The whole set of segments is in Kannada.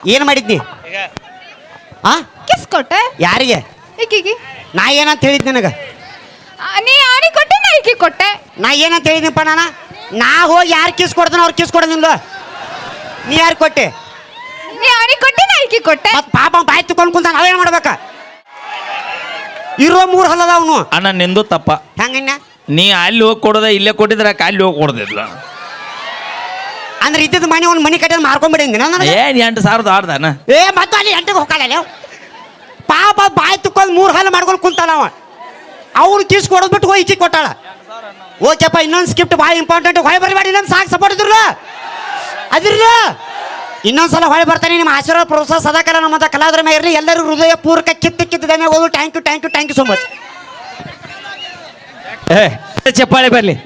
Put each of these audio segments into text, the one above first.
ಏನು ಮಾಡಿದ್ನಿ ಆ ಕಿಸ್ ಕೊಟ್ಟೆ ಯಾರಿಗೆ ಈಕಿಗೆ. ನಾ ಏನಂತ ಹೇಳಿದ್ ನಿನಗೆ ನೀ ಅವನಿಗೆ ಕೊಟ್ಟೆ, ನಾ ಈಕಿಗೆ ಕೊಟ್ಟೆ. ನಾ ಏನಂತ ಹೇಳಿದ್ನಪ್ಪ ನಾ ಹೋಗಿ ಯಾರು ಕಿಸ್ ಕೊಡ್ತಾನ ಅವ್ರು ಕಿಸ್ ಕೊಡೋದಿಲ್ಲ. ನೀ ಯಾರು ಕೊಟ್ಟೆ? ನೀ ಅವನಿಗೆ ಕೊಟ್ಟೆ, ನಾ ಈಕಿಗೆ ಕೊಟ್ಟೆ. ಮತ್ ಪಾಪ ಬಾಯಿ ತುಕೊಂಡು ಕುಂತ ನಾವೇನು ಮಾಡ್ಬೇಕ? ಇರೋ 3 ಹಲ್ಲದ ಅವನು. ಅಣ್ಣ ನಿಂದು ತಪ್ಪ. ಹೆಂಗಣ್ಣ? ನೀ ಅಲ್ಲಿ ಹೋಗಿ ಕೊಡೋದ ಇಲ್ಲೇ ಕೊಟ್ಟಿದ್ರೆ ಅಲ್ಲಿ ಹೋಗಿ ಕೊಡೋದಿಲ್ಲ. ಅಂದ್ರೆ ಇದ್ದದ ಮನೆ ಒಂದು ಮನೆ ಕಟ್ಟಿದ್ ಮಾರ್ಕೊಂಡ್ಬಿಡಿಂದ ನನಗೆ. ಏನ್ 8,000 ಆಡ್ದಾನ? ಏ ಮತ್ತೆ ಅಲ್ಲಿ 8ಗೆ ಹೋಗಲ್ಲ. ಪಾಪ ಬಾಯಿ ತುಕ್ಕೊಂಡು 3 ಹಲ್ಲ ಮಾಡ್ಕೊಂಡು ಕುಂತಾನ ಅವ. ಅವ್ರು ಕಿಸ್ ಕೊಡೋದ್ ಬಿಟ್ಟು ಹೋಗಿ ಈಚೆ ಕೊಟ್ಟಾಳ. ಓಕೆಪ್ಪ, ಇನ್ನೊಂದು ಸ್ಕಿಪ್ಟ್ ಭಾಳ ಇಂಪಾರ್ಟೆಂಟ್. ಹೊಳೆ ಬರಬೇಡಿ, ಇನ್ನೊಂದು ಸಾಕು ಸಪೋರ್ಟ್ ಇದ್ರಲ್ಲ ಅದಿರಲ್ಲ. ಇನ್ನೊಂದ್ಸಲ ಹೊಳೆ ಬರ್ತಾನೆ. ನಿಮ್ಮ ಆಶೀರ್ವಾದ ಪ್ರೋತ್ಸಾಹ ಸದಾಕಾಲ ನಮ್ಮಂತ ಕಲಾವಿದರ ಮೇಲೆ ಇರಲಿ. ಎಲ್ಲರೂ ಹೃದಯ ಪೂರ್ವಕ ಕಿತ್ತಿದ್ದಾನೆ ಹೋದು. Thank you so much. ಚಪ್ಪಾಳೆ ಬರಲಿ.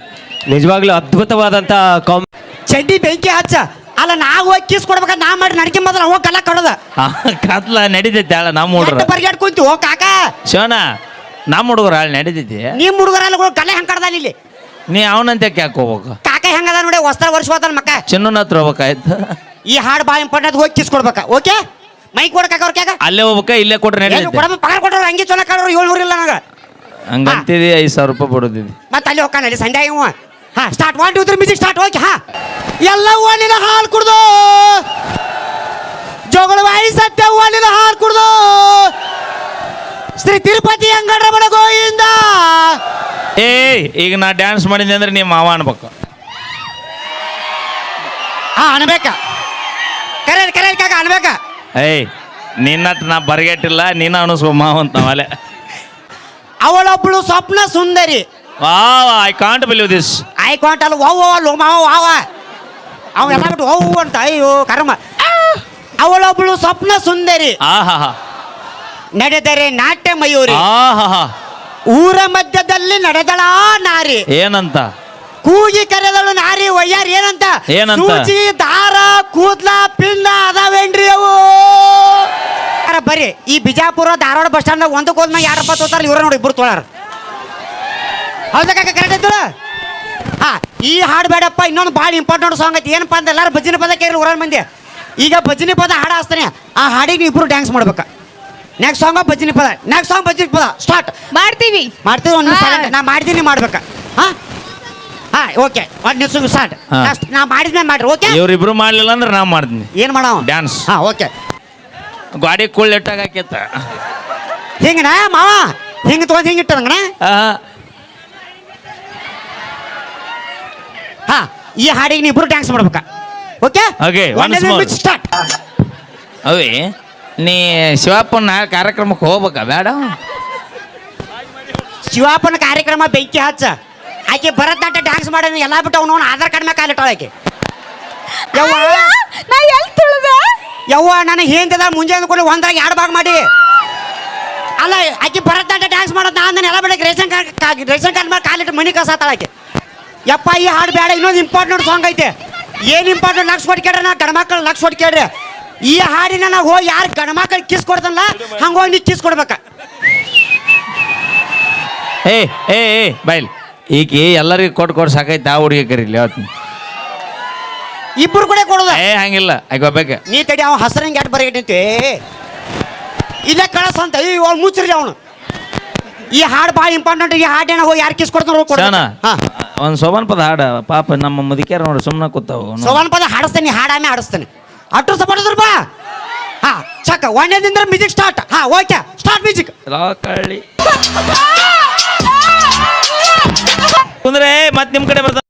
ನಿಜವಾಗ್ಲೂ ಅದ್ಭುತವಾದಂತ ಚಡ್ಡಿ ಬೆಂಕಿ ಹಚ್ಚ. ಅಲ್ಲ, ನಾವು ಹೋಗಿ ಕಿಸ್ ಕೊಡ್ಬೇಕಂತ ನಾ ಮಾಡಿ ನಡಿಕೆ ಮೊದಲ ಹೋಗಿ ಕಲ್ಲ ಕಡೋದ ಕತ್ಲ ನಡಿತೈತಿ ಅಲ್ಲ. ನಮ್ಮ ಹುಡುಗ್ರ ಬರ್ಗ್ಯಾಡ್ ಕುಂತು ಹೋ ಕಾಕ. ಶಿವನ ನಮ್ಮ ಹುಡುಗರು ಅಲ್ಲಿ ನಡಿತೈತಿ. ನಿಮ್ಮ ಹುಡುಗರಲ್ಲಿ ಕಲ್ಲ ಹೆಂಗ್ ಕಡ್ದಾನ ಇಲ್ಲಿ? ನೀ ಅವನಂತೆ ಯಾಕೆ ಹೋಗ್ಬೇಕು? ಕಾಕ ಹೆಂಗದ ನೋಡಿ, ವಸ್ತ್ರ ವರ್ಷ ಹೋದನ ಮಕ್ಕ. ಚಿನ್ನನ ಹತ್ರ ಹೋಗ್ಬೇಕಾಯ್ತು. ಈ ಹಾಡು ಭಾಳ ಇಂಪಾರ್ಟೆಂಟ್. ಹೋಗಿ ಕಿಸ್ ಕೊಡ್ಬೇಕ. ಓಕೆ, ಮೈಕ್ ಕೊಡಕಾಕ ಅವ್ರ ಕ್ಯಾಕ ಅಲ್ಲೇ ಹೋಗ್ಬೇಕ, ಇಲ್ಲೇ ಕೊಟ್ರೆ ನಡೀತೈತಿ. ಪಗಾರ ಕೊಟ್ಟವ್ರು ಹಂಗೆ ಚೊಲೋ ಕಾಡೋರು 700 ಇಲ್ಲ ನನಗೆ. ಹಂಗಂತಿದಿ 5,000 ರೂಪಾಯಿ ಬಿಡೋದಿದ್ದಿ. ಮತ್ತೆ ಅಲ್ಲಿ ಹೋಗ್ಕಾನಲ್ಲಿ ಸಂಡೆ ಇವ. ಹಾ, ಸ್ಟಾರ್ಟ್ 1 2 3 ಮ್ಯೂಸಿಕ್ ಸ್ಟಾರ್ಟ್. ಓಕೆ, ಹಾ. ಎಲ್ಲ ಓಣಿನ ಹಾಲು ಕುಡ್ದು ಜೋಗಳವಾಯಿ ಸತ್ಯ ಓಣಿನ ಹಾಲು ಕುಡ್ದು ಶ್ರೀ ತಿರುಪತಿ ಅಂಗಡ್ರ ಬಡ ಗೋಯಿಂದ. ಈಗ ನಾ ಡ್ಯಾನ್ಸ್ ಮಾಡಿದ್ದೆ ಅಂದ್ರೆ ನಿಮ್ಮ ಮಾವ ಅನ್ಬೇಕು. ಹಾ, ಅನ್ಬೇಕ. ಕರೆ ಕಾಕ ಅನ್ಬೇಕ. ನಿನ್ನಟ್ ನಾ ಬರ್ಗೆಟ್ಟಿಲ್ಲ, ನೀನ ಅನಿಸ್ಕೊ ಮಾವ ಅಂತ ನಾವಲ್ಲೇ. ಅವಳೊಬ್ಳು ಸ್ವಪ್ನ ಸುಂದರಿ. Wow, I can't believe this. I can't ಅಲ್ಲ, ಲೋ ಮಾವ ವಾವ. ಅವ ಎಲ್ಲ ಬಿಟ್ಟು ಅಂತ. ಅಯ್ಯೋ ಕರ್ಮ. ಅವಳೊಬ್ಳು ಸ್ವಪ್ನ ಸುಂದರಿ. ಆಹಾ, ನಡೆದರೆ ನಾಟ್ಯ ಮಯೂರಿ. ಆಹಾ, ಊರ ಮಧ್ಯದಲ್ಲಿ ನಡೆದಳ ನಾರಿ. ಏನಂತ? ಕೂಗಿ ಕರೆದಳು ನಾರಿ ವಯ್ಯಾರಿ. ಏನಂತ? ಸೂಚಿ ದಾರ ಕೂದ್ಲ ಪಿಂಡ ಅದಾವೇನ್ರಿ ಅವು? ಬರ್ರಿ, ಈ ಬಿಜಾಪುರ ಧಾರವಾಡ ಬಸ್ ಸ್ಟ್ಯಾಂಡ್ ಒಂದಕ್ಕೆ ಹೋದ್ಮ 2 ರೂಪಾಯಿ ತೋತಾರ. ಇವ್ರ ನೋಡಿ, 2 ತೊಳಾರ. ಹೌದಾ ಕಾಕ? ಕರೆಕ್ಟ್ ಐತಲ್ಲ? ಹಾ, ಈ ಹಾಡು ಬೇಡಪ್ಪ. ಇನ್ನೊಂದು ಭಾಳ ಇಂಪಾರ್ಟೆಂಟ್ ಸಾಂಗ್ ಐತಿ. ಏನಪ್ಪ ಅಂತ ಎಲ್ಲಾರು ಭಜನೆ ಪದ ಕೇಳಿ ಊರ ಮಂದಿ. ಈಗ ಭಜನೆ ಪದ ಹಾಡು ಹಾಸ್ತಾನೆ. ಆ ಹಾಡಿಗೆ ನೀವು ಇಬ್ರು ಡ್ಯಾನ್ಸ್ ಮಾಡ್ಬೇಕ. ನೆಕ್ಸ್ಟ್ ಸಾಂಗ್ ಭಜನೆ ಪದ. ನೆಕ್ಸ್ಟ್ ಸಾಂಗ್ ಭಜನೆ ಪದ ಸ್ಟಾರ್ಟ್ ಮಾಡ್ತೀವಿ. ಒಂದು ನಾ ಮಾಡಿದ್ದೀನಿ ಮಾಡ್ಬೇಕ. ಹಾ ಹಾ, ಓಕೆ. ಒಂದು ನಿಮಿಷ ಸ್ಟಾರ್ಟ್. ನಾ ಮಾಡಿದ್ಮೇಲೆ ಮಾಡ್ರಿ. ಓಕೆ, ಇವ್ರಿಬ್ರು ಮಾಡ್ಲಿಲ್ಲ ಅಂದ್ರೆ ನಾ ಮಾಡ್ತೀನಿ. ಏನು ಮಾಡವ ಡ್ಯಾನ್ಸ್? ಹಾ, ಓಕೆ. ಗಾಡಿ ಕುಳ್ಳಿಟ್ಟಾಗ ಹಾಕೈತ ಹಿಂಗಣ ಮಾವ, ಹಿಂಗೆ ತೊಗೊಂಡು ಹಿಂಗೆ ಇಟ್ಟಂಗಣ. ಹಾ, ಈ ಹಾಡಿಗೆ ನೀವು ಇಬ್ರು ಡ್ಯಾನ್ಸ್ ಮಾಡ್ಬೇಕ. Okay, start. ಅವೇ ನೀ ಶಿವಪ್ಪನ ಕಾರ್ಯಕ್ರಮಕ್ಕೆ ಹೋಗ್ಬೇಕ ಬೇಡ? ಶಿವಪ್ಪನ ಕಾರ್ಯಕ್ರಮ ಬೆಂಕಿ ಹಚ್ಚ. ಆಕೆ ಭರತನಾಟ್ಯ ಡ್ಯಾನ್ಸ್ ಮಾಡೋದು ಎಲ್ಲ ಬಿಟ್ಟು ಅವನು ಆಧಾರ್ ಕಾರ್ಡ್ ಮೇಲೆ ಕಾಲಿಟ್ಟಾಳ ಆಕೆ. ಯವ್ವ, ನಾ ಎಲ್ಲಿ ತುಳಿದೆ? ಯವ್ವ, ನನಗೆ ಹಿಂದಿದ ಮುಂಜಾನೆ ಕೂಡ 1 2 ಭಾಗ ಮಾಡಿ. ಅಲ್ಲ, ಆಕೆ ಭರತನಾಟ್ಯ ಡ್ಯಾನ್ಸ್ ಮಾಡೋದು ನಾನು ಎಲ್ಲ ಬಿಡಕ್ಕೆ ರೇಷನ್ ಕಾರ್ಡ್ ಮೇಲೆ ಕಾಲಿಟ್ಟು ಮನಿ ಕಸಾತಾಳ ಆಕೆ. ಯಪ್ಪ, ಈ ಹಾಡು ಬೇಡ. ಇನ್ನೊಂದು ಇಂಪಾರ್ಟೆಂಟ್ ಸಾಂಗ್ ಐತೆ. ಏನು ಇಂಪಾರ್ಟೆಂಟ್? ಲಕ್ಷ ಕೊಟ್ಟು ಕೇಳ್ರಿ. ನಾ ಗಂಡ್ಮಕ್ಳು ಲಕ್ಷ ಕೊಟ್ಟು ಕೇಳ್ರಿ. ಈ ಹಾಡಿನ ನಾವು ಹೋಗಿ ಯಾರು ಗಂಡ್ಮಕ್ಳು ಕಿಸ್ ಕೊಡ್ತಲ್ಲ ಹಂಗೆ ಹೋಗಿ ನೀ ಕಿಸ್ ಕೊಡ್ಬೇಕ. ಬೈಲ್ ಈಗ ಎಲ್ಲರಿಗೂ ಕೊಟ್ಟು ಸಾಕೈತೆ. ಆ ಹುಡುಗಿ ಕರೀಲಿ ಅವತ್ತು ಇಬ್ಬರು ಕೂಡ ಕೊಡೋದ. ಹಂಗಿಲ್ಲ, ಆಗೋಬೇಕು. ನೀ ತಡಿ, ಅವ ಹಸರಂಗೆ ಎಟ್ ಬರಗೈತೆ ಇಲ್ಲೇ ಕಳಸ ಅಂತ. ಅವ್ನು ಮುಚ್ಚ್ರಿ ಅವನು. ಈ ಹಾಡು ಭಾಳ ಇಂಪಾರ್ಟೆಂಟ್. ಈ ಹಾಡೇನ ಹೋಗಿ ಯಾರು ಕಿಸ್ ಕೊಡ್ತಾರ? ಒಂದು ಸೋಬಾನ್ ಪದ ಹಾಡ. ಪಾಪ ನಮ್ಮ ಮುದುಕಿಯರ ನೋಡಿ ಸುಮ್ಮನೆ ಕೂತಾವ. ಸೋಬಾನ್ ಪದ ಹಾಡಿಸ್ತಾನೆ, ಹಾಡಾಮೆ ಹಾಡಿಸ್ತಾನೆ. ಅಷ್ಟು ಸಪೋರ್ಟ್ ಬಾ. ಹಾ, ಚಕ್ಕ. 1 ಮ್ಯೂಸಿಕ್ ಸ್ಟಾರ್ಟ್. ಹಾ, ಓಕೆ, ಸ್ಟಾರ್ಟ್ ಮ್ಯೂಸಿಕ್. ಕಳ್ಳಿ ಕುಂದ್ರೆ ಮತ್ತೆ ನಿಮ್ಮ ಕಡೆ ಬರ್ತಾವ.